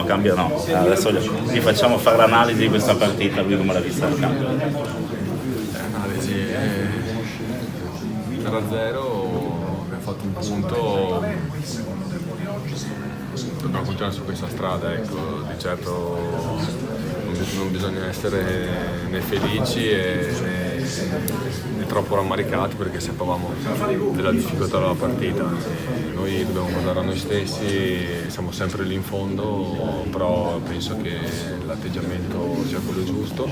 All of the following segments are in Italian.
Cambio no. Adesso gli facciamo fare l'analisi di questa partita, lui come l'ha vista il cambio. Analisi 3-0, abbiamo fatto un punto, dobbiamo continuare su questa strada, ecco. Di certo non bisogna essere né felici né troppo rammaricati, perché sapevamo della difficoltà della partita. Noi dobbiamo guardare a noi stessi, siamo sempre lì in fondo, però penso che l'atteggiamento sia quello giusto.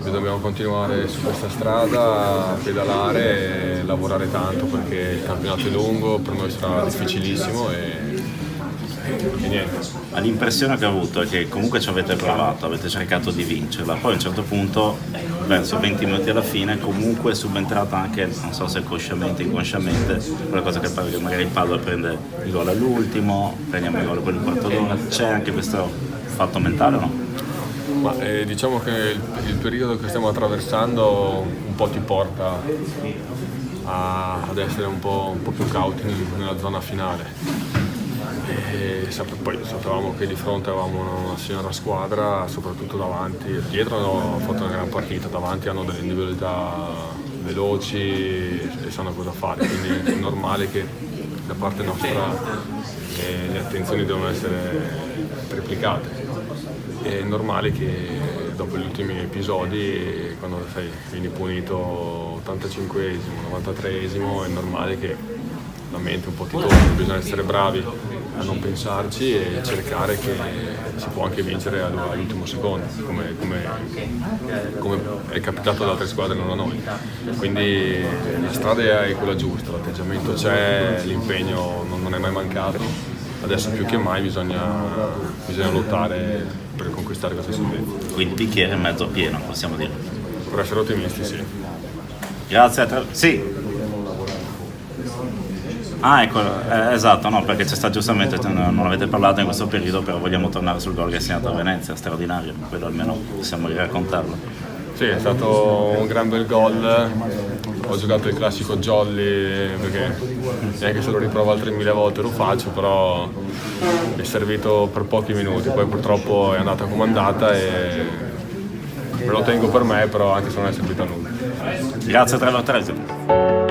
Dobbiamo continuare su questa strada, pedalare e lavorare tanto, perché il campionato è lungo, per noi sarà difficilissimo e niente. Ma l'impressione che ho avuto è che comunque ci avete provato, avete cercato di vincerla, poi a un certo punto, verso 20 minuti alla fine, comunque è subentrata anche, non so se consciamente o inconsciamente, quella cosa che magari il Padova prende il gol all'ultimo, prendiamo il gol per il quarto d'ora. C'è anche questo fatto mentale o no? Ma, diciamo che il periodo che stiamo attraversando un po' ti porta ad essere un po' più cauti nella zona finale. Poi sapevamo che di fronte avevamo una signora squadra, soprattutto davanti. Dietro hanno fatto una gran partita, davanti hanno delle individualità veloci e sanno cosa fare, quindi è normale che da parte nostra le attenzioni devono essere triplicate. È normale che dopo gli ultimi episodi, quando vieni punito 85esimo, 93esimo, è normale che la mente un po' ti torna, bisogna essere bravi a non pensarci e cercare che si può anche vincere all'ultimo secondo, come è capitato ad altre squadre, non a noi. Quindi la strada è quella giusta, l'atteggiamento c'è, l'impegno non è mai mancato. Adesso più che mai bisogna lottare per conquistare questa salvezza. Quindi il bicchiere è mezzo pieno, possiamo dire. Per essere ottimisti, sì. Grazie a te. Sì. Ah, ecco, esatto, no, perché c'è stato giustamente, non avete parlato in questo periodo, però vogliamo tornare sul gol che è segnato a Venezia, straordinario, quello almeno possiamo raccontarlo. Sì, è stato un gran bel gol. Ho giocato il classico jolly, perché neanche se lo riprovo altre 1000 volte lo faccio, però è servito per pochi minuti, poi purtroppo è andata come è andata e me lo tengo per me, però anche se non è servito a nulla. Grazie a 3-3.